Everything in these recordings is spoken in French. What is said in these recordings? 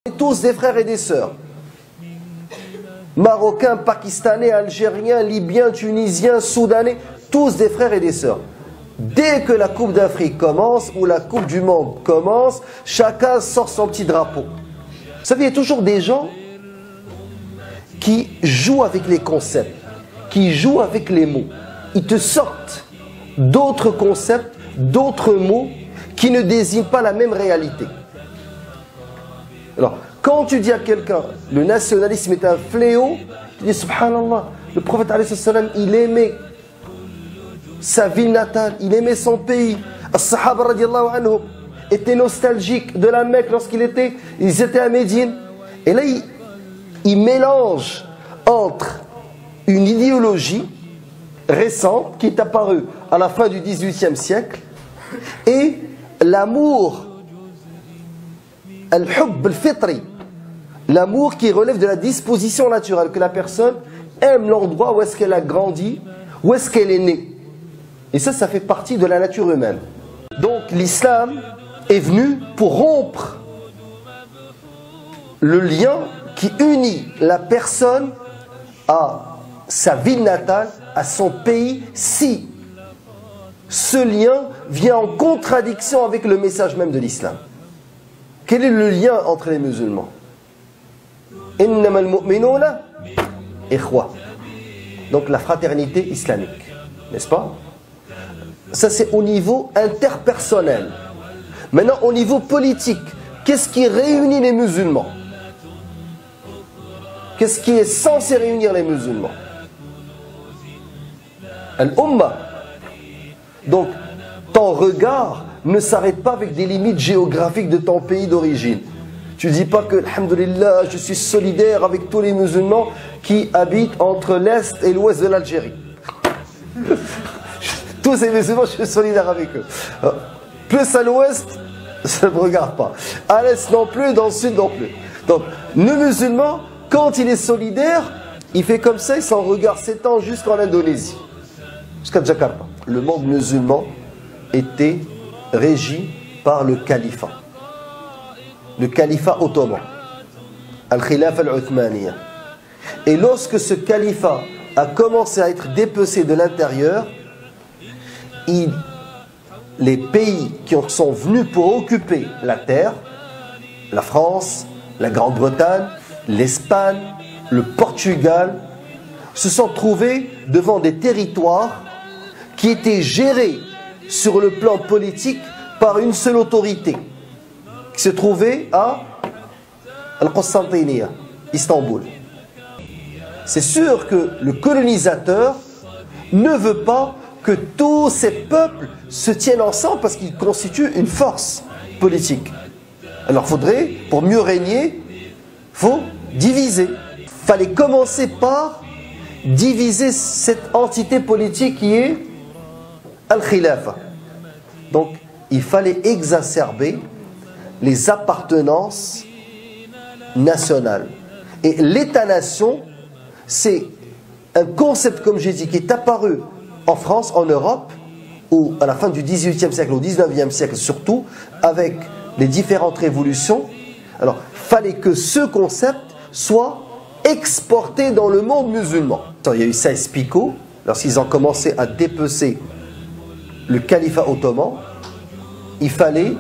On est tous des frères et des sœurs. Marocains, Pakistanais, Algériens, Libyens, Tunisiens, Soudanais, tous des frères et des sœurs. Dès que la Coupe d'Afrique commence ou la Coupe du Monde commence, chacun sort son petit drapeau. Vous savez, il y a toujours des gens qui jouent avec les concepts, qui jouent avec les mots. Ils te sortent d'autres concepts, d'autres mots qui ne désignent pas la même réalité. Alors, quand tu dis à quelqu'un, le nationalisme est un fléau, tu dis, subhanallah, le prophète alayhi salam, il aimait sa ville natale, il aimait son pays. As-sahaba radiallahu anhum étaient nostalgiques de la Mecque lorsqu'ils étaient à Médine. Et là, il mélange entre une idéologie récente qui est apparue à la fin du XVIIIe siècle et l'amour, al-hubb al-fitri, l'amour qui relève de la disposition naturelle, que la personne aime l'endroit où est-ce qu'elle a grandi, où est-ce qu'elle est née. Et ça fait partie de la nature humaine. Donc l'islam est venu pour rompre le lien qui unit la personne à sa ville natale, à son pays, si ce lien vient en contradiction avec le message même de l'islam. Quel est le lien entre les musulmans? Innamal mu'minuna ikhwa. Donc la fraternité islamique, n'est-ce pas? Ça c'est au niveau interpersonnel. Maintenant au niveau politique, qu'est-ce qui réunit les musulmans? Qu'est-ce qui est censé réunir les musulmans? Al-Ummah. Donc ton regard ne s'arrête pas avec des limites géographiques de ton pays d'origine. Tu ne dis pas que, alhamdoulilah, je suis solidaire avec tous les musulmans qui habitent entre l'Est et l'Ouest de l'Algérie. Tous ces musulmans, je suis solidaire avec eux. Plus à l'Ouest, ça ne me regarde pas. À l'Est non plus, dans le Sud non plus. Donc, le musulman, quand il est solidaire, il fait comme ça et son regard s'étend jusqu'en Indonésie, jusqu'à Jakarta. Le monde musulman était régi par le califat. Le califat ottoman, Al-Khilafa al-Uthmaniyya. Et lorsque ce califat a commencé à être dépecé de l'intérieur, les pays qui sont venus pour occuper la terre, la France, la Grande-Bretagne, l'Espagne, le Portugal, se sont trouvés devant des territoires qui étaient gérés sur le plan politique par une seule autorité, qui se trouvait à Al-Constantiniya, Istanbul. C'est sûr que le colonisateur ne veut pas que tous ces peuples se tiennent ensemble parce qu'ils constituent une force politique. Alors faudrait, pour mieux régner, faut diviser. Fallait commencer par diviser cette entité politique qui est Al-Khilafa. Donc il fallait exacerber les appartenances nationales. Et l'État-nation, c'est un concept, comme j'ai dit, qui est apparu en France, en Europe, ou à la fin du XVIIIe siècle, au XIXe siècle surtout, avec les différentes révolutions. Alors, fallait que ce concept soit exporté dans le monde musulman. Il y a eu Sykes-Picot, lorsqu'ils ont commencé à dépecer le califat ottoman, il fallait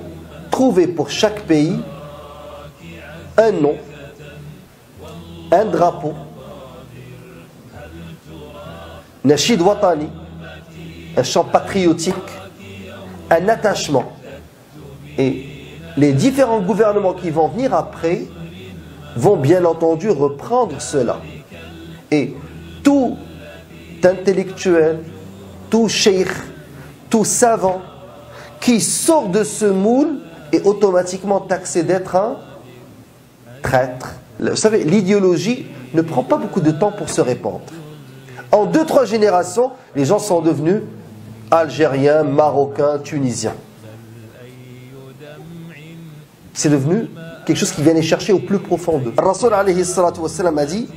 trouver pour chaque pays un nom, un drapeau, Nashid Watani, un chant patriotique, un attachement. Et les différents gouvernements qui vont venir après vont bien entendu reprendre cela. Et tout intellectuel, tout cheikh, tout savant qui sort de ce moule est automatiquement taxé d'être un traître. Vous savez, l'idéologie ne prend pas beaucoup de temps pour se répandre. En 2-3 générations, les gens sont devenus algériens, marocains, tunisiens. C'est devenu quelque chose qui vient les chercher au plus profond d'eux. Rasoul alayhi salatu wassalam a dit,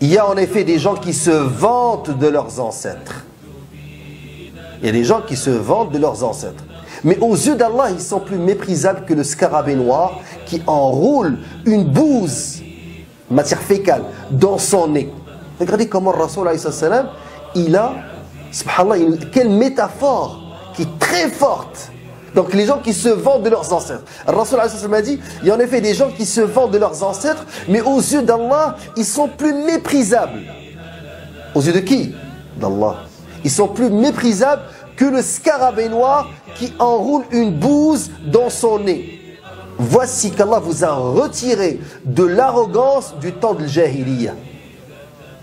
il y a en effet des gens qui se vantent de leurs ancêtres. Il y a des gens qui se vantent de leurs ancêtres. Mais aux yeux d'Allah, ils sont plus méprisables que le scarabée noir qui enroule une bouse, matière fécale, dans son nez. Regardez comment le Rasoul, il a, subhanallah, quelle métaphore qui est très forte. Donc les gens qui se vantent de leurs ancêtres. Le Rasoul m'a dit, il y a en effet des gens qui se vantent de leurs ancêtres, mais aux yeux d'Allah, ils sont plus méprisables. Aux yeux de qui? D'Allah. Ils sont plus méprisables que le scarabée noir qui enroule une bouse dans son nez. Voici qu'Allah vous a retiré de l'arrogance du temps de Jahiliya.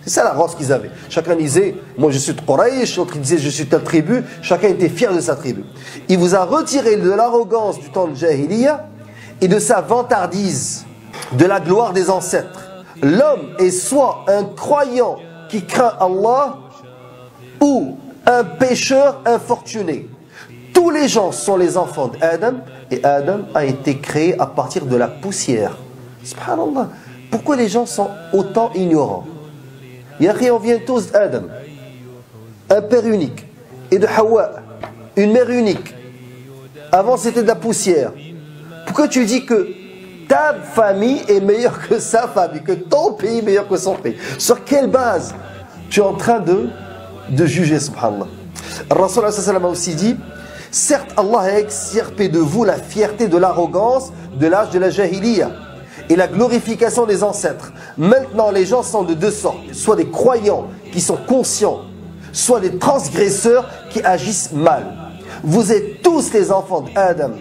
C'est ça l'arrogance qu'ils avaient. Chacun disait, moi je suis de Quraysh, l'autre disait, je suis de telle tribu. Chacun était fier de sa tribu. Il vous a retiré de l'arrogance du temps de Jahiliya et de sa vantardise, de la gloire des ancêtres. L'homme est soit un croyant qui craint Allah ou un pécheur infortuné. Tous les gens sont les enfants d'Adam et Adam a été créé à partir de la poussière. Subhanallah. Pourquoi les gens sont autant ignorants? On vient tous d'Adam, un père unique, et de Hawa, une mère unique. Avant c'était de la poussière. Pourquoi tu dis que ta famille est meilleure que sa famille, que ton pays est meilleur que son pays? Sur quelle base tu es en train de juger, subhanallah? Rasul a aussi dit, certes Allah a extirpé de vous la fierté de l'arrogance de l'âge de la Jahiliya et la glorification des ancêtres. Maintenant les gens sont de deux sortes, soit des croyants qui sont conscients, soit des transgresseurs qui agissent mal. Vous êtes tous les enfants d'Adam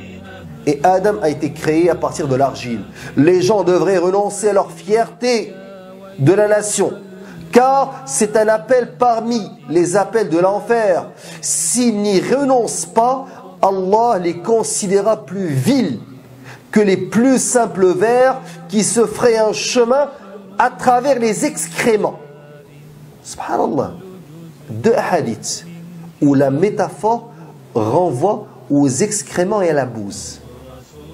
et Adam a été créé à partir de l'argile. Les gens devraient renoncer à leur fierté de la nation, car c'est un appel parmi les appels de l'enfer. S'ils n'y renoncent pas, Allah les considérera plus vils que les plus simples vers qui se feraient un chemin à travers les excréments. Subhanallah. Deux hadiths où la métaphore renvoie aux excréments et à la bouse,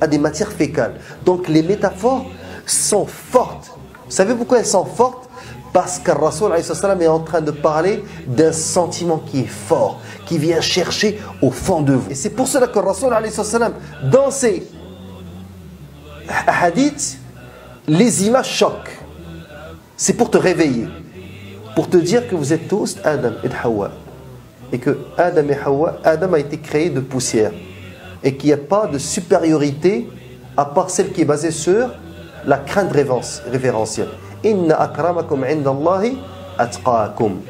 à des matières fécales. Donc les métaphores sont fortes. Vous savez pourquoi elles sont fortes? Parce que le Rasoul est en train de parler d'un sentiment qui est fort, qui vient chercher au fond de vous. Et c'est pour cela que le Rasoul, dans ses hadiths, les images choquent. C'est pour te réveiller, pour te dire que vous êtes tous Adam et Hawa. Et que Adam et Hawa, Adam a été créé de poussière. Et qu'il n'y a pas de supériorité à part celle qui est basée sur la crainte révérentielle. Inna akramakum indallahi atqakum.